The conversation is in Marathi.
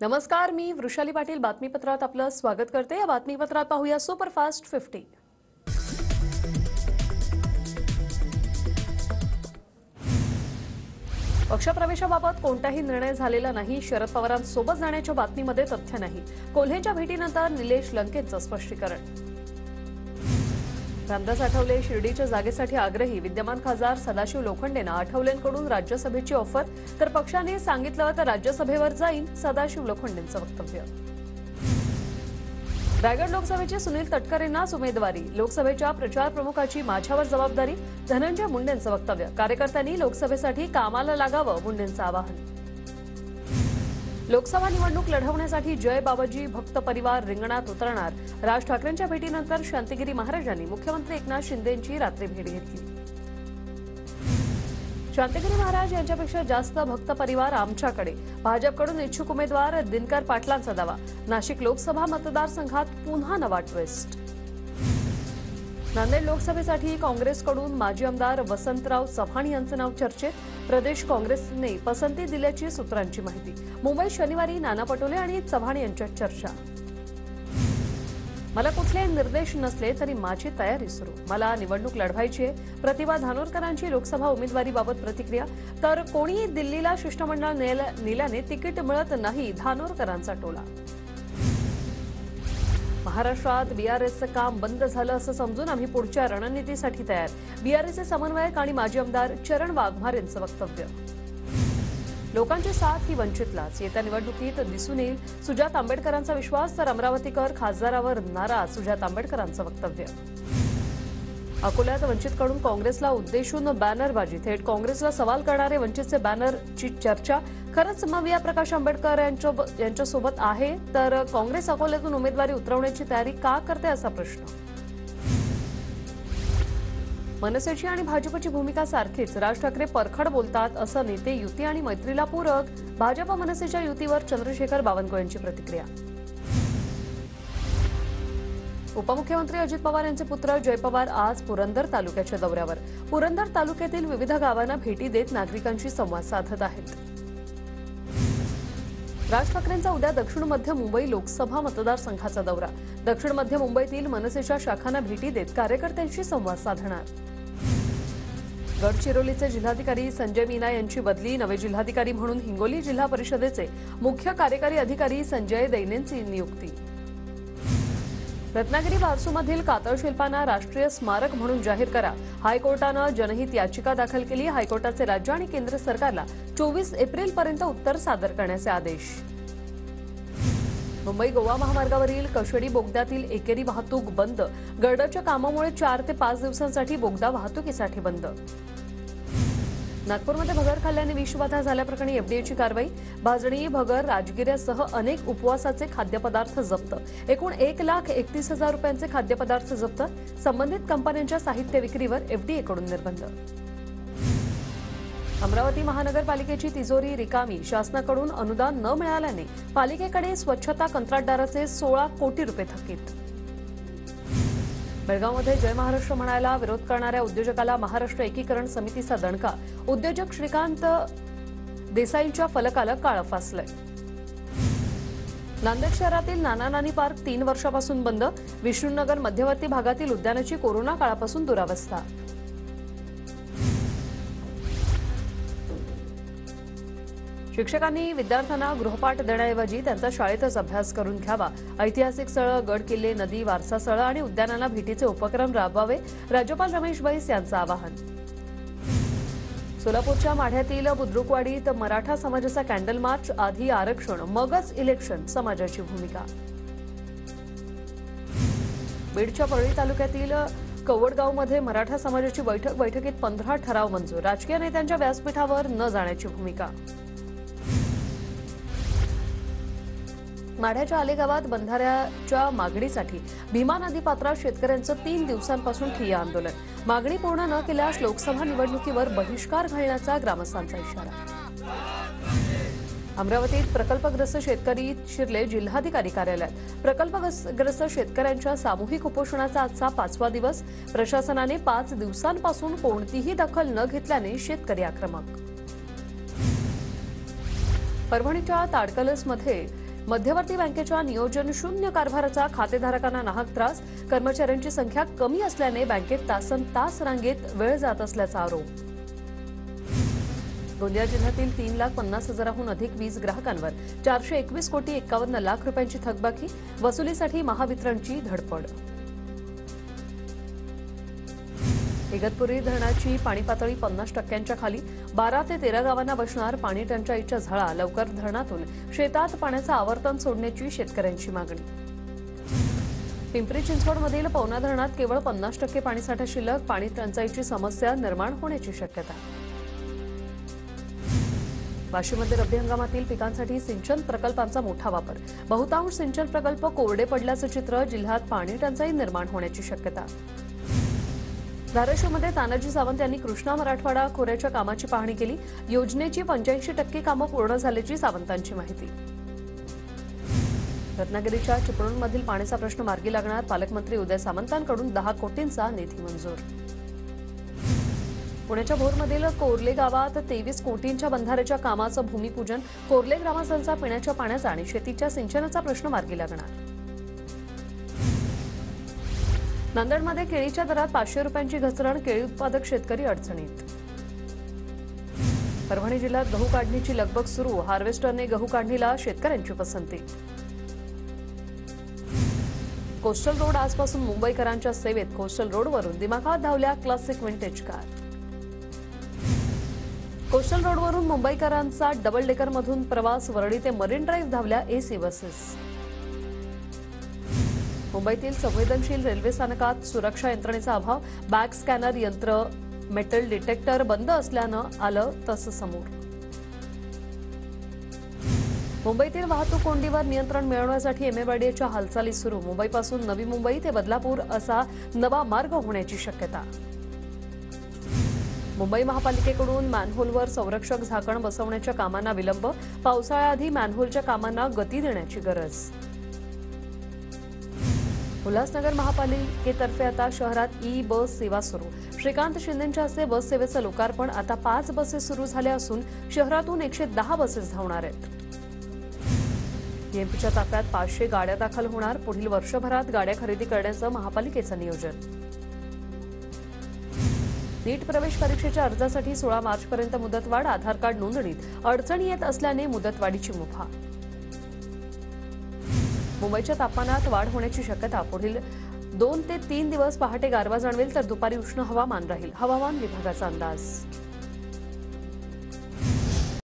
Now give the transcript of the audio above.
नमस्कार, मी वृषाली पाटील बातमीपत्रात आपलं स्वागत करते। या बातमीपत्रात पाहूया सुपरफास्ट 50। पक्षप्रवेशाबाबत कोणताही निर्णय झालेला नाही। शरद पवारांसोबत जाण्याच्या बातमीमध्ये तथ्य नाही। कोल्हेंच्या भेटीनंतर निलेश लंकेंचं स्पष्टीकरण। रामदास आठवले शिर्डीच्या जागेसाठी आग्रही। विद्यमान खासदार सदाशिव लोखंडेंना आठवलेंकडून राज्यसभेची ऑफर, तर पक्षाने सांगितलं तर राज्यसभेवर जाईन, सदाशिव लोखंडेंचं वक्तव्य। रायगड लोकसभेची सुनील तटकरेंनाच उमेदवारी। लोकसभेच्या प्रचार प्रमुखाची माझ्यावर जबाबदारी, धनंजय मुंडेंचं वक्तव्य। कार्यकर्त्यांनी लोकसभेसाठी कामाला लागावं, मुंडेंचं आवाहन। लोकसभा निवडणूक लढवण्यासाठी जय बाबाजी भक्त परिवार रिंगणात उतरणार। राज ठाकरेंच्या भेटीनंतर शांतिगिरी महाराजांनी मुख्यमंत्री एकनाथ शिंदेंची रात्री भेट घेतली। शांतिगिरी महाराज यांच्यापेक्षा जास्त भक्त परिवार आमच्याकडे। भाजपकडून इच्छुक उमेदवार दिनकर पाटलांचा दावा। नाशिक लोकसभा मतदारसंघात पुन्हा नवा ट्विस्ट। नांदेड लोकसभेसाठी काँग्रेसकडून माजी आमदार वसंतराव चव्हाण यांचं नाव चर्चेत। प्रदेश काँग्रेसने पसंती दिल्याची सूत्रांची माहिती। मुंबईत शनिवारी नाना पटोले आणि चव्हाण यांच्यात चर्चा। मला कुठलेही निर्देश नसले तरी माझी तयारी सुरू। मला निवडणूक लढवायची आहे। प्रतिभा धानोरकरांची लोकसभा उमेदवारीबाबत प्रतिक्रिया। तर कोणीही दिल्लीला शिष्टमंडळ नेल्याने तिकीट मिळत नाही, धानोरकरांचा टोला। महाराष्ट्रात बीआरएसचं काम बंद झालं असं समजून आम्ही पुढच्या रणनीतीसाठी तयार। बीआरएसचे समन्वयक आणि माजी आमदार चरण वाघमारे यांचं वक्तव्य। लोकांची साथ ही वंचितलाच। येत्या निवडणुकीत दिसून येईल, सुजात आंबेडकरांचा विश्वास, तर अमरावतीकर खासदारावर नाराज, सुजात आंबेडकरांचं वक्तव्य। अकोल्यात वंचितकडून काँग्रेसला उद्देशून बॅनरबाजी। थेट काँग्रेसला सवाल करणारे वंचितचे बॅनरची चर्चा। खरंच मविया प्रकाश आंबेडकर यांच्यासोबत आहे, तर काँग्रेस अकोल्यातून उमेदवारी उतरवण्याची तयारी का करते, असा प्रश्न। मनसेची आणि भाजपची भूमिका सारखीच। राज ठाकरे परखड बोलतात, असं नेते युती आणि मैत्रीला पूरक। भाजप मनसेच्या युतीवर चंद्रशेखर बावनकुळे यांची प्रतिक्रिया। उपमुख्यमंत्री अजित पवार यांचे पुत्र जय पवार आज पुरंदर तालुक्याच्या दौऱ्यावर। पुरंदर तालुक्यातील विविध गावांना भेटी देत नागरिकांशी संवाद साधत आहेत। राज ठाकरेंचा उद्या दक्षिण मध्य मुंबई लोकसभा मतदारसंघाचा दौरा। दक्षिण मध्य मुंबईतील मनसेच्या शाखांना भेटी देत कार्यकर्त्यांशी संवाद साधणार। गडचिरोलीचे जिल्हाधिकारी संजय मीना यांची बदली। नवे जिल्हाधिकारी म्हणून हिंगोली जिल्हा परिषदेचे मुख्य कार्यकारी अधिकारी संजय दैनेंची नियुक्ती। रत्नागिरी बारसूमधील कातळ शिल्पांना राष्ट्रीय स्मारक म्हणून जाहीर करा। हायकोर्टानं जनहित याचिका दाखल केली। हायकोर्टाचे राज्य आणि केंद्र सरकारला 24 एप्रिलपर्यंत उत्तर सादर करण्याचे आदेश। मुंबई गोवा महामार्गावरील कशेडी बोगद्यातील एकेरी वाहतूक बंद। गर्डरच्या कामामुळे 4 ते 5 दिवसांसाठी बोगदा वाहतुकीसाठी बंद। नागपूरमध्ये भगर खाल्ल्याने विषबाधा झाल्याप्रकरणी एफडीएची कारवाई। भाजणी, भगर, राजगिऱ्यासह अनेक उपवासाचे खाद्यपदार्थ जप्त। एकूण 1,31,000 रुपयांचे खाद्यपदार्थ जप्त। संबंधित कंपन्यांच्या साहित्य विक्रीवर एफडीएकडून निर्बंध। अमरावती महानगरपालिकेची तिजोरी रिकामी। शासनाकडून अनुदान न मिळाल्याने पालिकेकडे स्वच्छता कंत्राटदाराचे 16 कोटी रुपये थकीत। बेळगावमध्ये जय महाराष्ट्र म्हणायला विरोध करणाऱ्या उद्योजकाला महाराष्ट्र एकीकरण समितीचा दणका। उद्योजक श्रीकांत देसाईंच्या फलकाला काळं फासलंय। नांदेड शहरातील नाना नानी पार्क 3 वर्षापासून बंद। विष्णुनगर मध्यवर्ती भागातील उद्यानाची कोरोना काळापासून दुरावस्था। शिक्षकांनी विद्यार्थ्यांना गृहपाठ देण्याऐवजी त्यांचा शाळेतच अभ्यास करून घ्यावा। ऐतिहासिक स्थळं, गड किल्ले, नदी, वारसा स्थळं आणि उद्यानांना भेटीचे उपक्रम राबवावे, राज्यपाल रमेश बैस यांचं आवाहन। सोलापूरच्या माढ्यातील बुद्रुकवाडीत मराठा समाजाचा कॅन्डल मार्च। आधी आरक्षण मगच इलेक्शन, समाजाची भूमिका। बीडच्या परळी तालुक्यातील कवडगावमध्ये मराठा समाजाची बैठकीत 15 ठराव मंजूर। राजकीय नेत्यांच्या व्यासपीठावर न जाण्याची भूमिका। माढ्याच्या आलेगावात बंधाऱ्याच्या मागणीसाठी भीमा नदी पात्रात शेतकऱ्यांचं 3 दिवसांपासून ठिय्या आंदोलन। मागणी पूर्ण न केल्यास लोकसभा निवडणुकीवर बहिष्कार घालण्याचा ग्रामस्थांचा इशारा। अमरावतीत प्रकल्पग्रस्त शेतकरी शिरले जिल्हाधिकारी कार्यालयात। प्रकल्पग्रस्त शेतकऱ्यांच्या सामूहिक उपोषणाचा आजचा 5वा दिवस। प्रशासनाने 5 दिवसांपासून कोणतीही दखल न घेतल्याने शेतकरी आक्रमक। परभणीच्या ताडकलसमध्ये मध्यवर्ती बँकेच्या नियोजन शून्य कारभाराचा खातेधारकांना नाहक त्रास, कर्मचाऱ्यांची संख्या कमी असल्याने बँकेत तासनतास रांगेत वेळ जात असल्याचा आरोप. गोंदिया जिल्ह्यातील 3,50,000हून अधिक वीज ग्राहकांवर 421 कोटी 51 लाख रुपयांची थकबाकी, वसुलीसाठी महावितरणची धडपड. इगतपुरी धरणाची पाणी पातळी 50% खाली, 12 ते 13 गावांना बसणार पाणी टंचाईच्या झळा, लवकर धरणातून शेतात पाण्याचं आवर्तन सोडण्याची शेतकऱ्यांची मागणी. पिंपरी चिंचवडमधील पवना धरणात केवळ 50% पाणीसाठा शिल्लक, पाणी टंचाईची समस्या निर्माण होण्याची शक्यता. वाशीमध्ये रब्बी हंगामातील पिकांसाठी सिंचन प्रकल्पांचा मोठा वापर, बहुतांश सिंचन प्रकल्प कोरडे पडल्याचं चित्र, जिल्ह्यात पाणी टंचाई निर्माण होण्याची शक्यता. धाराशिवमध्ये तानाजी सावंत यांनी कृष्णा मराठवाडा खोऱ्याच्या कामाची पाहणी केली, योजनेची 85% कामं पूर्ण झाल्याची सावंतांची माहिती. रत्नागिरीच्या चिपळूणमधील पाण्याचा प्रश्न मार्गी लागणार, पालकमंत्री उदय सामंतांकडून 10 कोटींचा निधी मंजूर. पुण्याच्या भोरमधील कोर्ले गावात 23 कोटींच्या बंधाऱ्याच्या कामाचं भूमिपूजन, कोर्ले ग्रामस्थांचा पिण्याच्या पाण्याचा आणि शेतीच्या सिंचनाचा प्रश्न मार्गी लागणार. नांदेडमध्ये केळीच्या दरात 500 रुपयांची घसरण, केळी उत्पादक शेतकरी अडचणीत. परभणी जिल्ह्यात गहू काढणीची लगबग सुरू, हार्वेस्टरने गहू काढणीला शेतकऱ्यांची पसंती. कोस्टल रोड आजपासून मुंबईकरांच्या सेवेत, कोस्टल रोडवरून दिमाखात धावल्या क्लासिक विंटेज कार. कोस्टल रोडवरून मुंबईकरांचा डबल डेकरमधून प्रवास, वरळी ते मरीन ड्राईव्ह धावल्या एसी बसेस. मुंबईतील संवेदनशील रेल्वे स्थानकात सुरक्षा यंत्रणेचा अभाव, बॅग स्कॅनर यंत्र, मेटल डिटेक्टर बंद असल्यानं आलं तसं समोर. मुंबईतील वाहतूक कोंडीवर नियंत्रण मिळवण्यासाठी एमएमआरडीएच्या हालचाली सुरू, मुंबईपासून नवी मुंबई ते बदलापूर असा नवा मार्ग होण्याची शक्यता. मुंबई महापालिकेकडून मॅनहोलवर संरक्षक झाकण बसवण्याच्या कामांना विलंब, पावसाळ्याआधी मॅनहोलच्या कामांना गती देण्याची गरज. उल्हासनगर महापालिकेतर्फे आता शहरात ई बस सेवा सुरू, श्रीकांत शिंदेंच्या हस्ते बस सेवेचं लोकार्पण. आता 5 बसेस सुरू झाल्या असून शहरातून 110 बसेस धावणार आहेत. एमपीच्या ताफ्यात 500 गाड्या दाखल होणार, पुढील वर्षभरात गाड्या खरेदी करण्याचं महापालिकेचं नियोजन. नीट प्रवेश परीक्षेच्या अर्जासाठी 16 मार्चपर्यंत मुदतवाढ, आधार कार्ड नोंदणीत अडचणी येत असल्याने मुदतवाढीची मुभा. मुंबईच्या तापमानात वाढ होण्याची शक्यता, पुढील 2 ते 3 दिवस पहाटे गारवा जाणवेल तर दुपारी उष्ण हवामान राहील, हवामान विभागाचा अंदाज.